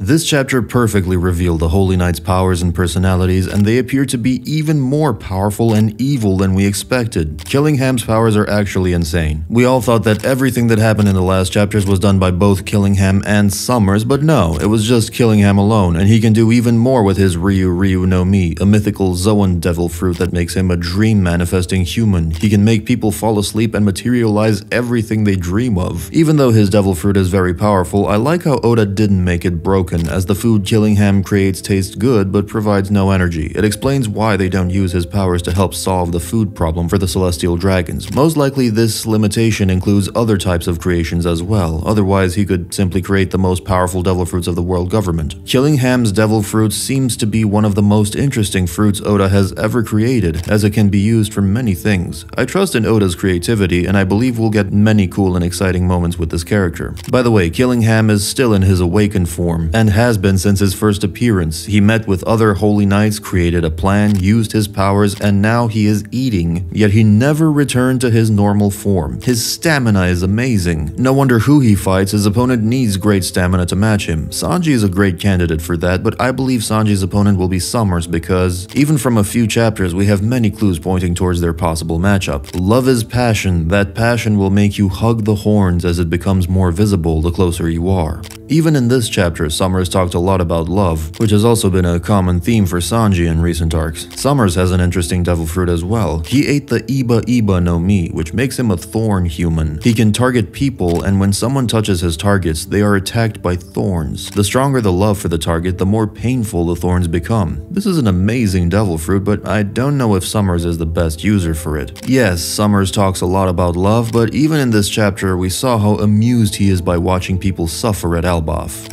This chapter perfectly revealed the Holy Knight's powers and personalities, and they appear to be even more powerful and evil than we expected. Killingham's powers are actually insane. We all thought that everything that happened in the last chapters was done by both Killingham and Sommers, but no, it was just Killingham alone, and he can do even more with his Ryu no Mi, a mythical Zoan Devil Fruit that makes him a dream-manifesting human. He can make people fall asleep and materialize everything they dream of. Even though his Devil Fruit is very powerful, I like how Oda didn't make it broken, as the food Killingham creates tastes good but provides no energy. It explains why they don't use his powers to help solve the food problem for the celestial dragons. Most likely this limitation includes other types of creations as well, otherwise he could simply create the most powerful devil fruits of the world government. Killingham's devil fruit seems to be one of the most interesting fruits Oda has ever created, as it can be used for many things. I trust in Oda's creativity, and I believe we'll get many cool and exciting moments with this character. By the way, Killingham is still in his awakened form, and has been since his first appearance. He met with other holy knights, created a plan, used his powers, and now he is eating. Yet he never returned to his normal form. His stamina is amazing. No wonder who he fights, his opponent needs great stamina to match him. Sanji is a great candidate for that, but I believe Sanji's opponent will be Sommers because, even from a few chapters, we have many clues pointing towards their possible matchup. Love is passion. That passion will make you hug the horns as it becomes more visible the closer you are. Even in this chapter, Sommers talked a lot about love, which has also been a common theme for Sanji in recent arcs. Sommers has an interesting devil fruit as well. He ate the Iba no Mi, which makes him a thorn human. He can target people, and when someone touches his targets, they are attacked by thorns. The stronger the love for the target, the more painful the thorns become. This is an amazing devil fruit, but I don't know if Sommers is the best user for it. Yes, Sommers talks a lot about love, but even in this chapter, we saw how amused he is by watching people suffer at Elbaf.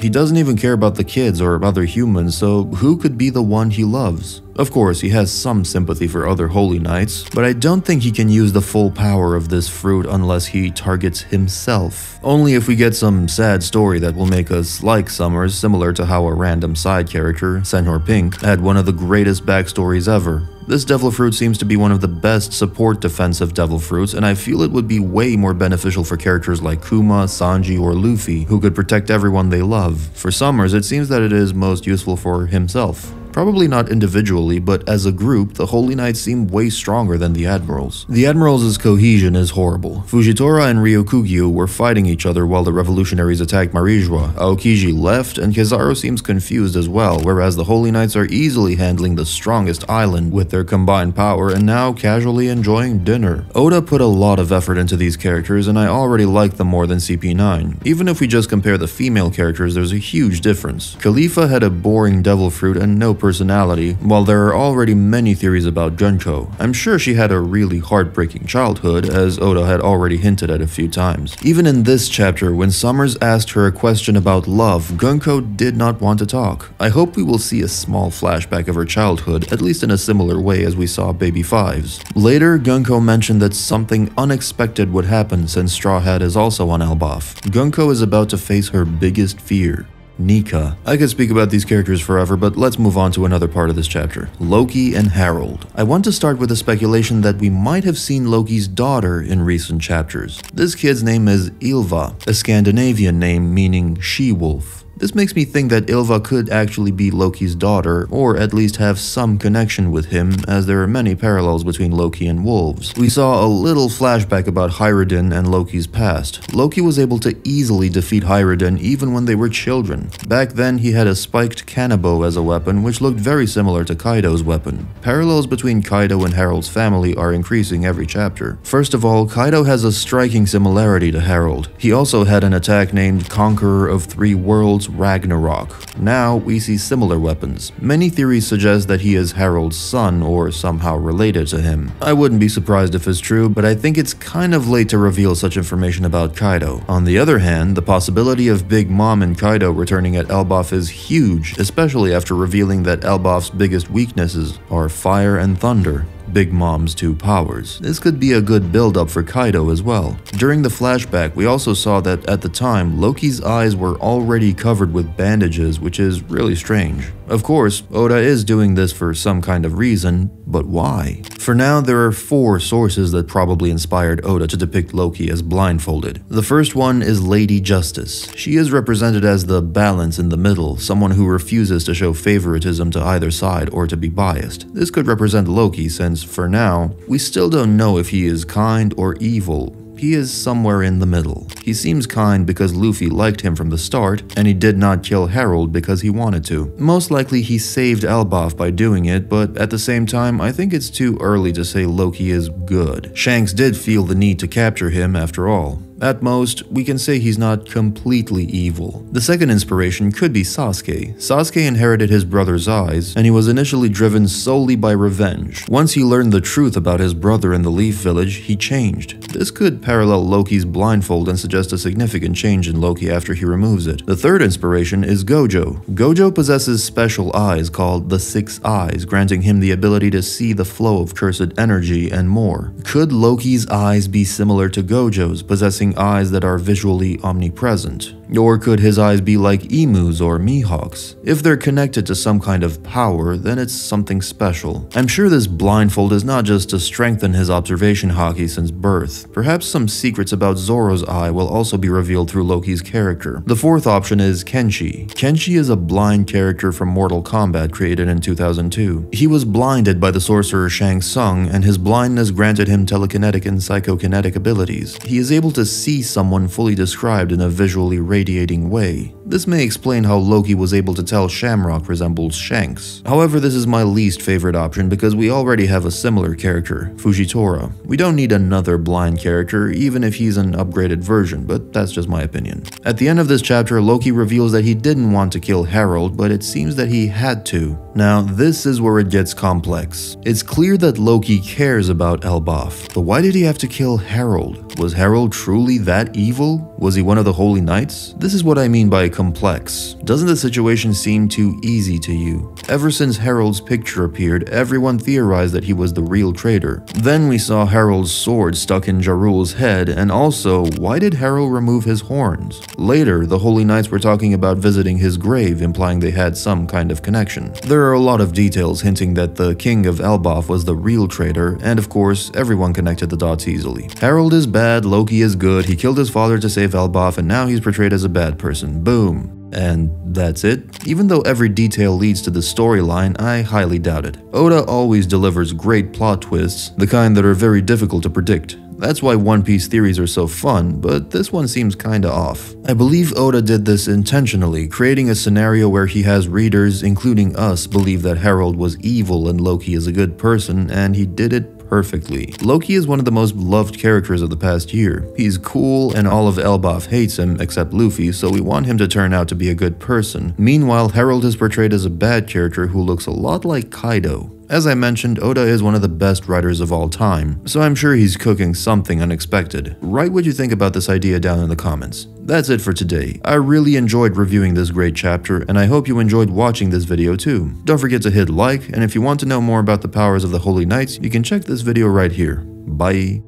He doesn't even care about the kids or other humans, so who could be the one he loves? Of course, he has some sympathy for other holy knights, but I don't think he can use the full power of this fruit unless he targets himself. Only if we get some sad story that will make us like Sommers, similar to how a random side character, Senhor Pink, had one of the greatest backstories ever. This devil fruit seems to be one of the best support defensive devil fruits, and I feel it would be way more beneficial for characters like Kuma, Sanji, or Luffy, who could protect everyone they love. For Sommers, it seems that it is most useful for himself. Probably not individually, but as a group, the Holy Knights seem way stronger than the Admirals. The Admirals' cohesion is horrible. Fujitora and Ryokugyu were fighting each other while the revolutionaries attacked Marijua. Aokiji left, and Kizaru seems confused as well, whereas the Holy Knights are easily handling the strongest island with their combined power and now casually enjoying dinner. Oda put a lot of effort into these characters, and I already like them more than CP9. Even if we just compare the female characters, there's a huge difference. Khalifa had a boring devil fruit and no personality, while there are already many theories about Junko. I'm sure she had a really heartbreaking childhood, as Oda had already hinted at a few times. Even in this chapter, when Sommers asked her a question about love, Gunko did not want to talk. I hope we will see a small flashback of her childhood, at least in a similar way as we saw Baby Fives. Later, Gunko mentioned that something unexpected would happen since Straw Hat is also on Elbaf. Gunko is about to face her biggest fear: Nika. I could speak about these characters forever, but let's move on to another part of this chapter. Loki and Harold. I want to start with the speculation that we might have seen Loki's daughter in recent chapters. This kid's name is Ylva, a Scandinavian name meaning she-wolf. This makes me think that Ylva could actually be Loki's daughter, or at least have some connection with him, as there are many parallels between Loki and wolves. We saw a little flashback about Hyrule and Loki's past. Loki was able to easily defeat Hyrule even when they were children. Back then, he had a spiked cannonbow as a weapon, which looked very similar to Kaido's weapon. Parallels between Kaido and Harold's family are increasing every chapter. First of all, Kaido has a striking similarity to Harold. He also had an attack named Conqueror of Three Worlds Ragnarok. Now we see similar weapons. Many theories suggest that he is Harold's son or somehow related to him. I wouldn't be surprised if it's true, but I think it's kind of late to reveal such information about Kaido. On the other hand, the possibility of Big Mom and Kaido returning at Elbaf is huge, especially after revealing that Elbaf's biggest weaknesses are fire and thunder. Big Mom's 2 powers. This could be a good build-up for Kaido as well. During the flashback, we also saw that at the time, Loki's eyes were already covered with bandages, which is really strange. Of course, Oda is doing this for some kind of reason, but why? For now, there are 4 sources that probably inspired Oda to depict Loki as blindfolded. The first one is Lady Justice. She is represented as the balance in the middle, someone who refuses to show favoritism to either side or to be biased. This could represent Loki since, for now, we still don't know if he is kind or evil. He is somewhere in the middle. He seems kind because Luffy liked him from the start, and he did not kill Harold because he wanted to. Most likely he saved Elbaf by doing it, but at the same time, I think it's too early to say Loki is good. Shanks did feel the need to capture him after all. At most, we can say he's not completely evil. The second inspiration could be Sasuke. Sasuke inherited his brother's eyes, and he was initially driven solely by revenge. Once he learned the truth about his brother in the Leaf Village, he changed. This could parallel Loki's blindfold and suggest a significant change in Loki after he removes it. The third inspiration is Gojo. Gojo possesses special eyes called the Six Eyes, granting him the ability to see the flow of cursed energy and more. Could Loki's eyes be similar to Gojo's, possessing eyes that are visually omnipresent? Or could his eyes be like emus or Mihawks? If they're connected to some kind of power, then it's something special. I'm sure this blindfold is not just to strengthen his observation haki since birth. Perhaps some secrets about Zoro's eye will also be revealed through Loki's character. The fourth option is Kenshi. Kenshi is a blind character from Mortal Kombat created in 2002. He was blinded by the sorcerer Shang Tsung, and his blindness granted him telekinetic and psychokinetic abilities. He is able to see someone fully described in a visually radiating way. This may explain how Loki was able to tell Shamrock resembles Shanks. However, this is my least favorite option because we already have a similar character, Fujitora. We don't need another blind character, even if he's an upgraded version, but that's just my opinion. At the end of this chapter, Loki reveals that he didn't want to kill Harold, but it seems that he had to. Now, this is where it gets complex. It's clear that Loki cares about Elbaf, but why did he have to kill Harold? Was Harold truly that evil? Was he one of the Holy Knights? This is what I mean by complex. Doesn't the situation seem too easy to you? Ever since Harold's picture appeared, everyone theorized that he was the real traitor. Then we saw Harold's sword stuck in Jarul's head, and also, why did Harold remove his horns? Later, the Holy Knights were talking about visiting his grave, implying they had some kind of connection. There are a lot of details hinting that the king of Elbaf was the real traitor, and of course, everyone connected the dots easily. Harold is bad, Loki is good, he killed his father to save Elbaf, and now he's portrayed as a bad person. Boom. And that's it? Even though every detail leads to the storyline, I highly doubt it. Oda always delivers great plot twists, the kind that are very difficult to predict. That's why One Piece theories are so fun, but this one seems kinda off. I believe Oda did this intentionally, creating a scenario where he has readers, including us, believe that Harold was evil and Loki is a good person, and he did it perfectly. Loki is one of the most beloved characters of the past year. He's cool and all of Elbaf hates him except Luffy, so we want him to turn out to be a good person. Meanwhile, Harold is portrayed as a bad character who looks a lot like Kaido. As I mentioned, Oda is one of the best writers of all time, so I'm sure he's cooking something unexpected. Write what you think about this idea down in the comments. That's it for today. I really enjoyed reviewing this great chapter, and I hope you enjoyed watching this video too. Don't forget to hit like, and if you want to know more about the powers of the Holy Knights, you can check this video right here. Bye!